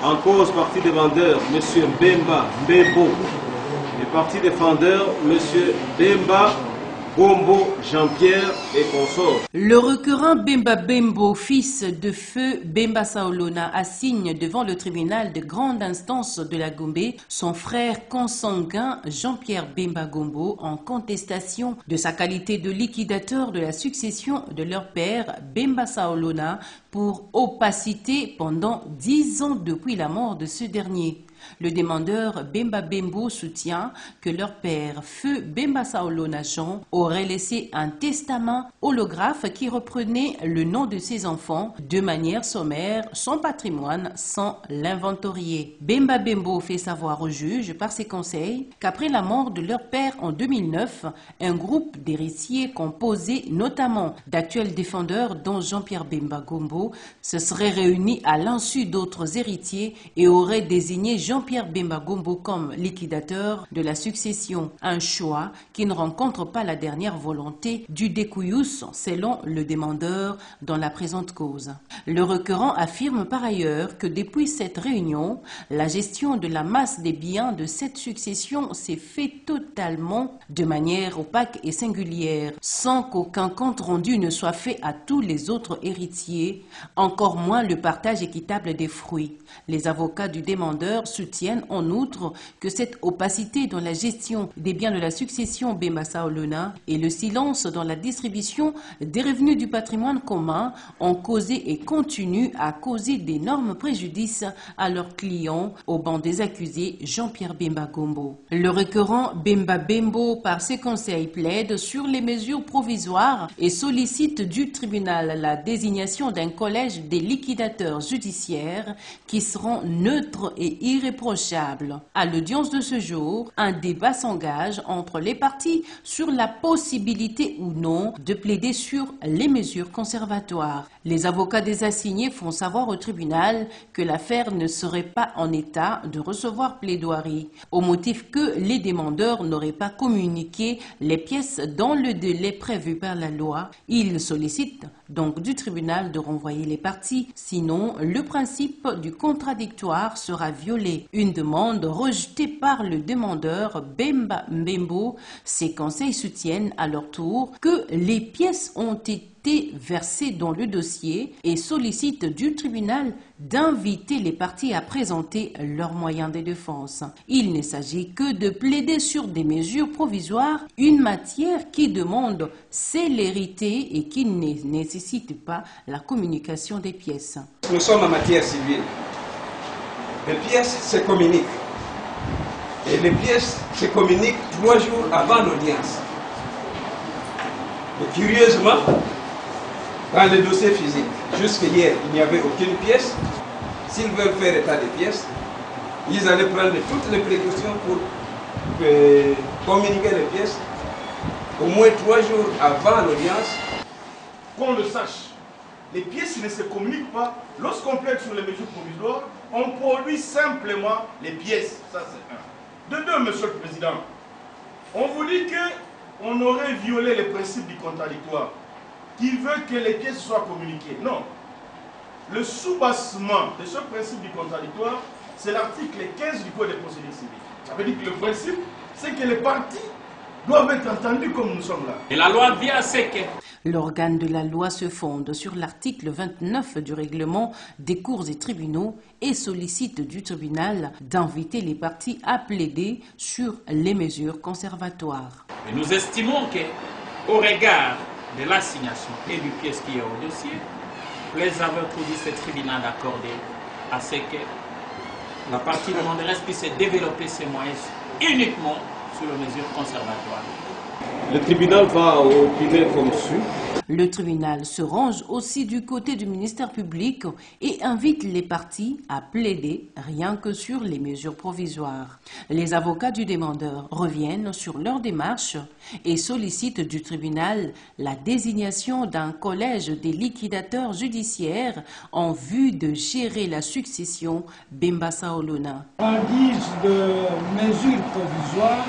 En cause, parti demandeur, M. Bemba Mbembo. Et parti défendeur, M. Bemba Gombo Jean-Pierre et consorts. Le requérant Bemba Bembo, fils de feu Bemba Saolona, assigne devant le tribunal de grande instance de la Gombe son frère consanguin Jean-Pierre Bemba Gombo en contestation de sa qualité de liquidateur de la succession de leur père Bemba Saolona pour opacité pendant 10 ans depuis la mort de ce dernier. Le demandeur Bemba Bembo soutient que leur père, feu Bemba Saolona Jean, aurait laissé un testament holographe qui reprenait le nom de ses enfants de manière sommaire, son patrimoine sans l'inventorier. Bemba Bembo fait savoir au juge par ses conseils qu'après la mort de leur père en 2009, un groupe d'héritiers composé notamment d'actuels défendeurs dont Jean-Pierre Bemba Gombo se serait réuni à l'insu d'autres héritiers et aurait désigné Jean-Pierre Bemba Gombo comme liquidateur de la succession, un choix qui ne rencontre pas la dernière volonté du découillous selon le demandeur dans la présente cause. Le requérant affirme par ailleurs que depuis cette réunion, la gestion de la masse des biens de cette succession s'est faite totalement de manière opaque et singulière, sans qu'aucun compte rendu ne soit fait à tous les autres héritiers, encore moins le partage équitable des fruits. Les avocats du demandeur soutiennent en outre que cette opacité dans la gestion des biens de la succession Bemba Saolona et le silence dans la distribution des revenus du patrimoine commun ont causé et continuent à causer d'énormes préjudices à leurs clients au banc des accusés Jean-Pierre Bemba Gombo. Le requérant Bemba Bembo, par ses conseils, plaide sur les mesures provisoires et sollicite du tribunal la désignation d'un collège des liquidateurs judiciaires qui seront neutres et irréprochables. À l'audience de ce jour, un débat s'engage entre les parties sur la possibilité ou non de plaider sur les mesures conservatoires. Les avocats des assignés font savoir au tribunal que l'affaire ne serait pas en état de recevoir plaidoirie, au motif que les demandeurs n'auraient pas communiqué les pièces dans le délai prévu par la loi. Ils sollicitent donc du tribunal de renvoyer les parties, sinon le principe du contradictoire sera violé. Une demande rejetée par le demandeur Bemba Mbembo. Ses conseils soutiennent à leur tour que les pièces ont été versées dans le dossier et sollicitent du tribunal d'inviter les parties à présenter leurs moyens de défense. Il ne s'agit que de plaider sur des mesures provisoires, une matière qui demande célérité et qui ne nécessite pas la communication des pièces. Nous sommes en matière civile. Les pièces se communiquent. Et les pièces se communiquent 3 jours avant l'audience. Et curieusement, dans le dossier physique, jusqu'hier, il n'y avait aucune pièce. S'ils veulent faire état des pièces, ils allaient prendre toutes les précautions pour communiquer les pièces au moins 3 jours avant l'audience. Qu'on le sache, les pièces ne se communiquent pas. Lorsqu'on plaide sur les mesures provisoires, on produit simplement les pièces. Ça, c'est un. De deux, Monsieur le Président, on vous dit qu'on aurait violé les principes du contradictoire, qui veut que les pièces soient communiquées. Non. Le soubassement de ce principe du contradictoire, c'est l'article 15 du Code de procédure civile. Ça veut dire que le principe, c'est que les parties doivent être entendues comme nous sommes là. Et la loi vient à ce que... L'organe de la loi se fonde sur l'article 29 du règlement des cours et tribunaux et sollicite du tribunal d'inviter les parties à plaider sur les mesures conservatoires. Et nous estimons qu'au regard de l'assignation et du pièce qui est au dossier, les aveux produit ce tribunal d'accorder à ce que la partie demanderesse puisse développer ses moyens uniquement sur les mesures conservatoires. Le tribunal va opiner comme suit. Le tribunal se range aussi du côté du ministère public et invite les parties à plaider rien que sur les mesures provisoires. Les avocats du demandeur reviennent sur leur démarche et sollicitent du tribunal la désignation d'un collège des liquidateurs judiciaires en vue de gérer la succession Bemba Saolona. En guise de mesures provisoires,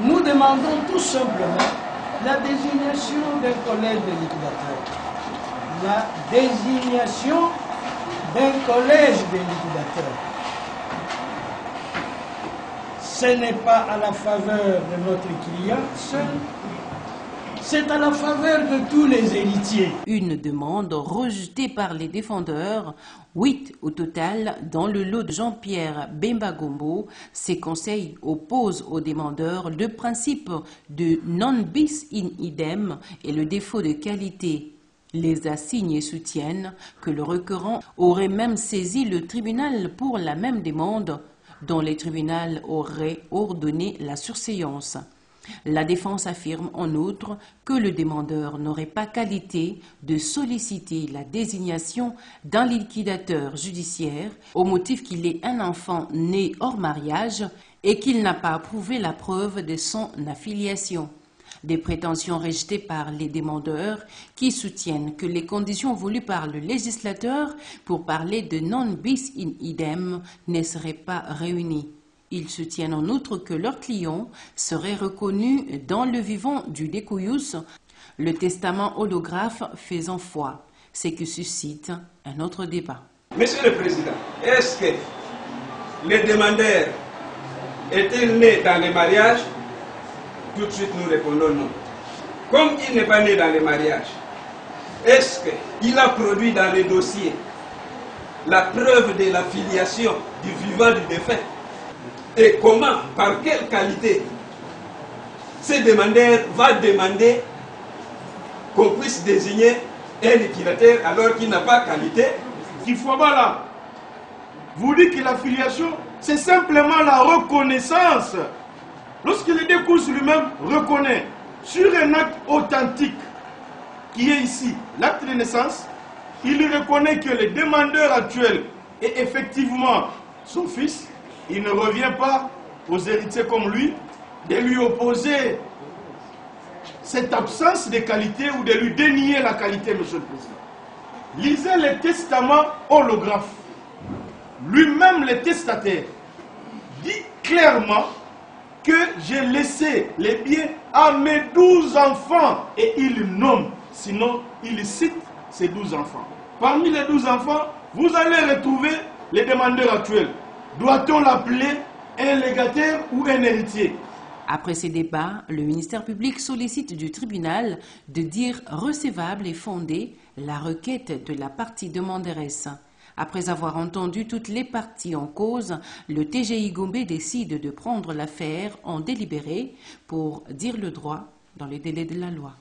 nous demandons tout simplement la désignation d'un collège de liquidateurs, la désignation d'un collège des liquidateurs. Ce n'est pas à la faveur de notre client seul, c'est à la faveur de tous les héritiers. Une demande rejetée par les défendeurs, 8 au total dans le lot de Jean-Pierre Bemba Gombo. Ces conseils opposent aux demandeurs le principe de non bis in idem et le défaut de qualité. Les assignent et soutiennent que le requérant aurait même saisi le tribunal pour la même demande, dont les tribunaux auraient ordonné la surséance. La défense affirme en outre que le demandeur n'aurait pas qualité de solliciter la désignation d'un liquidateur judiciaire au motif qu'il est un enfant né hors mariage et qu'il n'a pas approuvé la preuve de son affiliation. Des prétentions rejetées par les demandeurs qui soutiennent que les conditions voulues par le législateur pour parler de non bis in idem ne seraient pas réunies. Ils soutiennent en outre que leur client serait reconnu dans le vivant du découyus, le testament holographe faisant foi, ce qui suscite un autre débat. Monsieur le Président, est-ce que les demandeurs étaient nés dans les mariages? Tout de suite nous répondons non. Comme il n'est pas né dans les mariages, est-ce qu'il a produit dans les dossiers la preuve de la filiation du vivant du défunt? Et comment, par quelle qualité, ce demandeur va demander qu'on puisse désigner un liquidateur alors qu'il n'a pas qualité? Kifwaba là, vous dites que la filiation, c'est simplement la reconnaissance. Lorsque le décours lui-même reconnaît sur un acte authentique qui est ici, l'acte de naissance, il reconnaît que le demandeur actuel est effectivement son fils. Il ne revient pas aux héritiers comme lui de lui opposer cette absence de qualité ou de lui dénier la qualité, Monsieur le Président. Lisez le testament holographe. Lui-même, le testataire, dit clairement que j'ai laissé les biens à mes 12 enfants. Et il nomme, sinon il cite ces 12 enfants. Parmi les 12 enfants, vous allez retrouver les demandeurs actuels. Doit-on l'appeler un légataire ou un héritier? Après ces débats, le ministère public sollicite du tribunal de dire recevable et fondée la requête de la partie demanderesse. Après avoir entendu toutes les parties en cause, le TGI Gombe décide de prendre l'affaire en délibéré pour dire le droit dans les délais de la loi.